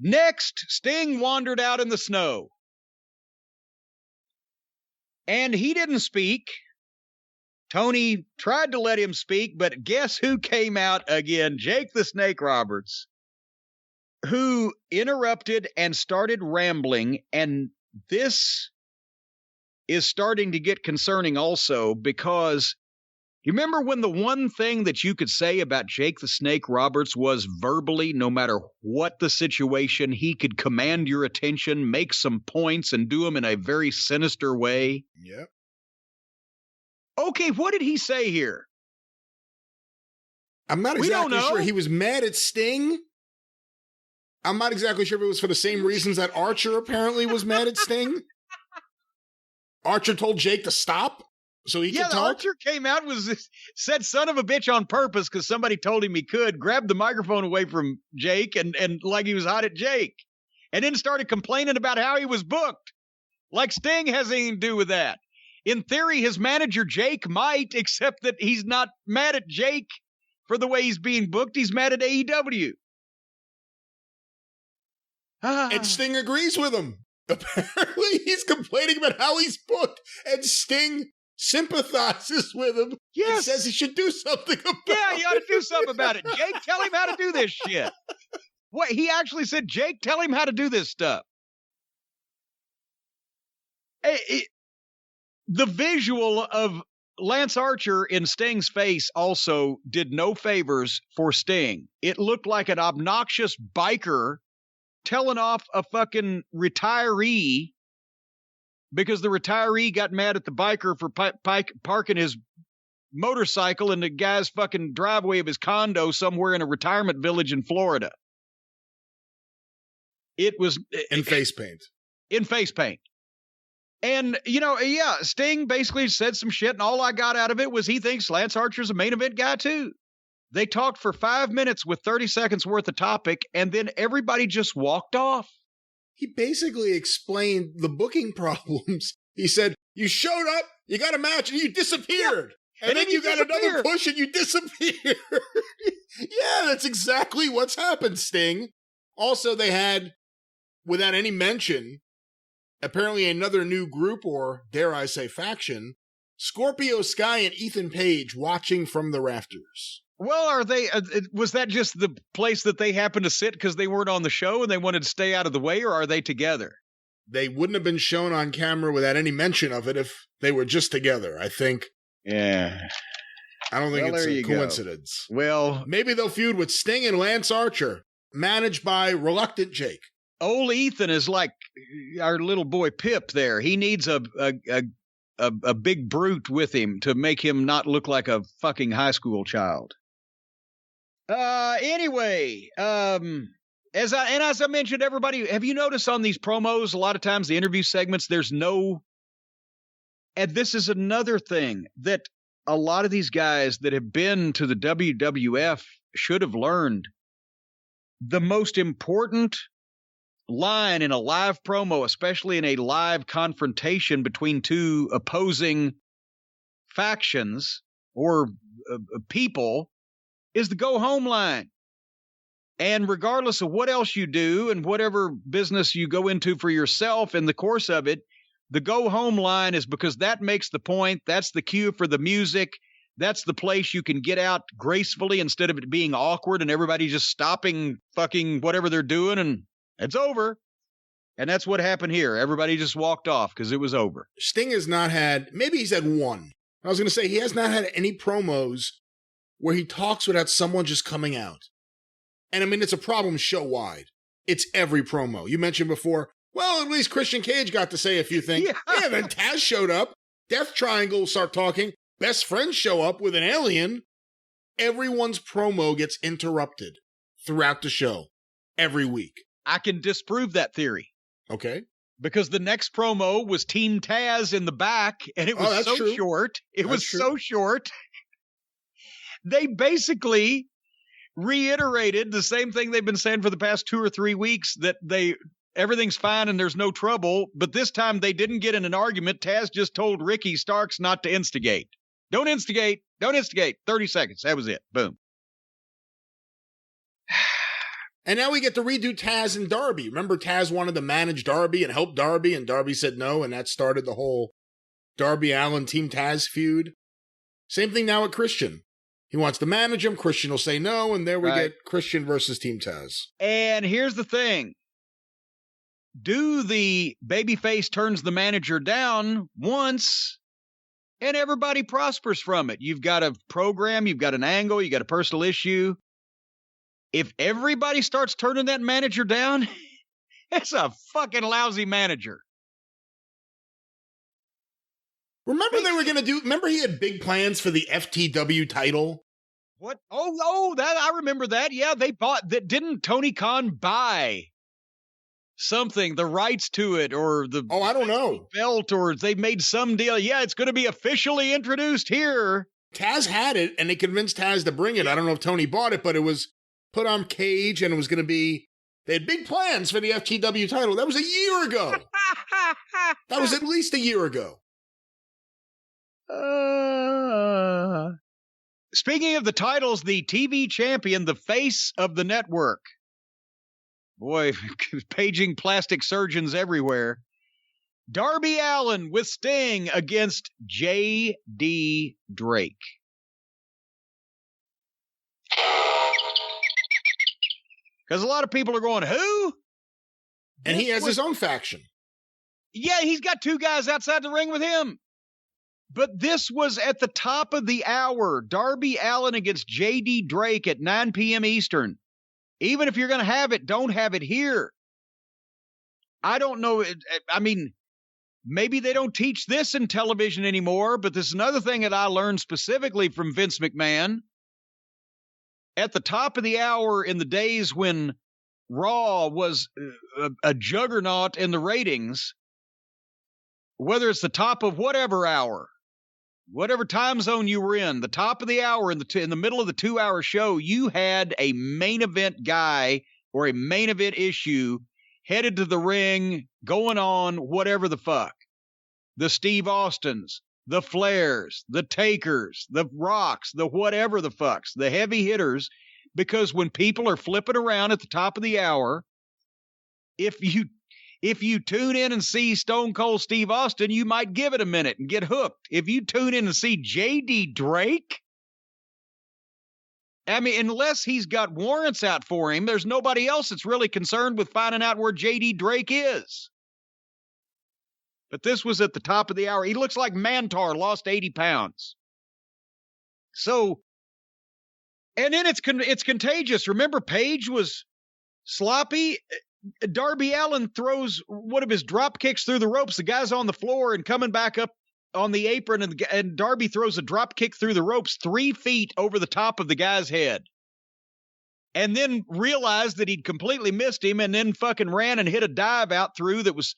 Next, Sting wandered out in the snow. And he didn't speak. Tony tried to let him speak, but guess who came out again? Jake the Snake Roberts, who interrupted and started rambling. And this is starting to get concerning also, because you remember when the one thing that you could say about Jake the Snake Roberts was verbally, no matter what the situation, he could command your attention, make some points, and do them in a very sinister way? Yep. Okay, what did he say here? I'm not exactly sure. He was mad at Sting. I'm not exactly sure if it was for the same reasons that Archer apparently was mad at Sting. Archer told Jake to stop so he could talk. Archer came out and said son of a bitch on purpose because somebody told him he could, grabbed the microphone away from Jake and like he was hot at Jake, and then started complaining about how he was booked. Like Sting has anything to do with that. In theory, his manager, Jake, might, except that he's not mad at Jake for the way he's being booked. He's mad at AEW. And Sting agrees with him. Apparently, he's complaining about how he's booked, and Sting sympathizes with him. Yes. And says he should do something about it. Yeah, he ought to do something about it. Jake, tell him how to do this shit. What? He actually said, Jake, tell him how to do this stuff. The visual of Lance Archer in Sting's face also did no favors for Sting. It looked like an obnoxious biker telling off a fucking retiree because the retiree got mad at the biker for parking his motorcycle in the guy's fucking driveway of his condo somewhere in a retirement village in Florida. It was... In face paint. In face paint. And, Sting basically said some shit, and all I got out of it was he thinks Lance Archer's a main event guy, too. They talked for 5 minutes with 30 seconds worth of topic, and then everybody just walked off. He basically explained the booking problems. He said, you showed up, you got a match, and you disappeared. Yeah. And then you got another push, and you disappeared. Yeah, that's exactly what's happened, Sting. Also, they had, without any mention... apparently another new group, or dare I say faction, Scorpio Sky and Ethan Page watching from the rafters. Well, are they, was that just the place that they happened to sit because they weren't on the show and they wanted to stay out of the way, or are they together? They wouldn't have been shown on camera without any mention of it if they were just together, I think. Yeah. I don't think it's a coincidence. Go. Well, maybe they'll feud with Sting and Lance Archer, managed by Reluctant Jake. Old Ethan is like our little boy Pip there. He needs a big brute with him to make him not look like a fucking high school child. Anyway, as I mentioned, everybody, have you noticed on these promos, a lot of times the interview segments, there's no, and this is another thing that a lot of these guys that have been to the WWF should have learned. The most important line in a live promo, especially in a live confrontation between two opposing factions or people, is the go home line. And regardless of what else you do and whatever business you go into for yourself in the course of it, the go home line is because that makes the point. That's the cue for the music. That's the place you can get out gracefully instead of it being awkward and everybody just stopping fucking whatever they're doing and it's over. And that's what happened here. Everybody just walked off because it was over. Sting has not had, maybe he's had one. I was going to say, he has not had any promos where he talks without someone just coming out. And I mean, it's a problem show-wide. It's every promo. You mentioned before, well, at least Christian Cage got to say a few things. Yeah, then Taz showed up. Death Triangle start talking. Best friends show up with an alien. Everyone's promo gets interrupted throughout the show. Every week. I can disprove that theory. Okay. Because the next promo was Team Taz in the back, and it was so short. It was so short. They basically reiterated the same thing they've been saying for the past 2 or 3 weeks, that everything's fine and there's no trouble. But this time they didn't get in an argument. Taz just told Ricky Starks not to instigate. Don't instigate. Don't instigate. 30 seconds. That was it. Boom. And now we get to redo Taz and Darby. Remember, Taz wanted to manage Darby and help Darby, and Darby said no, and that started the whole Darby Allin Team Taz feud. Same thing now with Christian. He wants to manage him. Christian will say no, and there we get Christian versus Team Taz. And here's the thing. Do the babyface turns the manager down once, and everybody prospers from it. You've got a program, you've got an angle, you got a personal issue. If everybody starts turning that manager down, it's a fucking lousy manager. Remember they were going to do, remember he had big plans for the FTW title? What? Oh, that I remember that. Yeah, they bought that. Didn't Tony Khan buy something, the rights to it, or the I don't know, belt, or they made some deal? Yeah, it's going to be officially introduced here. Taz had it, and they convinced Taz to bring it. I don't know if Tony bought it, but it was put on Cage, and it was going to be, they had big plans for the FTW title. That was a year ago. That was at least a year ago. Speaking of the titles, the TV champion, the face of the network. Boy, paging plastic surgeons everywhere. Darby Allin with Sting against J.D. Drake. Because a lot of people are going, who? And he has his own faction. Yeah, he's got two guys outside the ring with him. But this was at the top of the hour. Darby Allin against J.D. Drake at 9 p.m. Eastern. Even if you're going to have it, don't have it here. I don't know. I mean, maybe they don't teach this in television anymore, but this is another thing that I learned specifically from Vince McMahon. At the top of the hour in the days when Raw was a juggernaut in the ratings, whether it's the top of whatever hour, whatever time zone you were in, the top of the hour in the middle of the 2-hour show, you had a main event guy or a main event issue headed to the ring, going on whatever the fuck. The Steve Austins, the Flairs, the Takers, the Rocks, the whatever the fucks, the heavy hitters, because when people are flipping around at the top of the hour, if you tune in and see Stone Cold Steve Austin, you might give it a minute and get hooked. If you tune in and see J.D. Drake, I mean, unless he's got warrants out for him, there's nobody else that's really concerned with finding out where J.D. Drake is. But this was at the top of the hour. He looks like Mantar lost 80 pounds. So, and then it's contagious. Remember, Paige was sloppy. Darby Allin throws one of his drop kicks through the ropes. The guy's on the floor and coming back up on the apron, and Darby throws a drop kick through the ropes 3 feet over the top of the guy's head. And then realized that he'd completely missed him, and then fucking ran and hit a dive out through that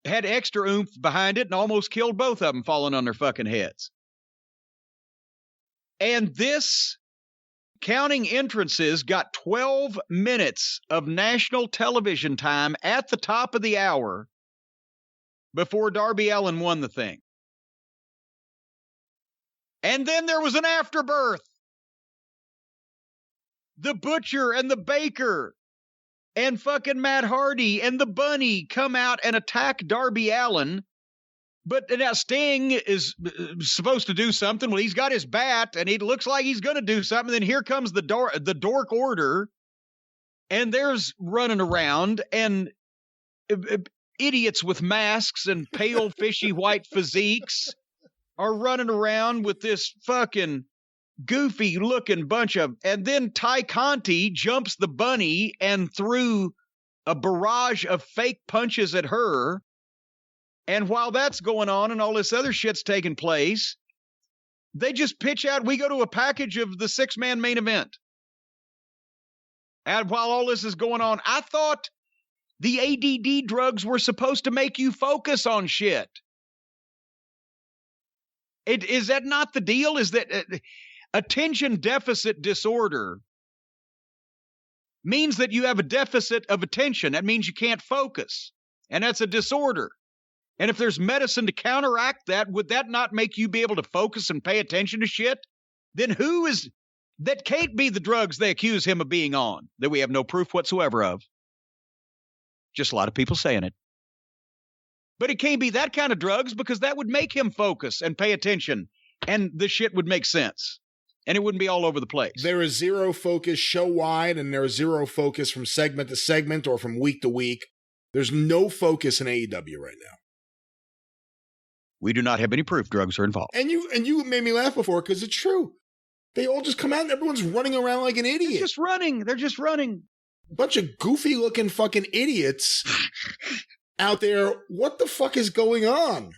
had extra oomph behind it and almost killed both of them falling on their fucking heads. And this counting entrances got 12 minutes of national television time at the top of the hour before Darby Allin won the thing. And then there was an afterbirth. The Butcher and the Baker and fucking Matt Hardy and the Bunny come out and attack Darby Allin. But now Sting is supposed to do something. Well, he's got his bat, and he looks like he's going to do something. Then here comes the Dork Order, and there's running around, and idiots with masks and pale, fishy white physiques are running around with this fucking goofy-looking bunch of... And then Ty Conti jumps the Bunny and threw a barrage of fake punches at her. And while that's going on and all this other shit's taking place, they just pitch out, we go to a package of the 6-man main event. And while all this is going on, I thought the ADD drugs were supposed to make you focus on shit. Is that not the deal? Is that attention deficit disorder means that you have a deficit of attention. That means you can't focus. And that's a disorder. And if there's medicine to counteract that, would that not make you be able to focus and pay attention to shit? Then who is that can't be the drugs they accuse him of being on, that we have no proof whatsoever of. Just a lot of people saying it. But it can't be that kind of drugs because that would make him focus and pay attention, and the shit would make sense, and it wouldn't be all over the place. There is zero focus show-wide, and there is zero focus from segment to segment or from week to week. There's no focus in AEW right now. We do not have any proof drugs are involved. And you made me laugh before because it's true. They all just come out and everyone's running around like an idiot. They're just running. Bunch of goofy-looking fucking idiots out there. What the fuck is going on?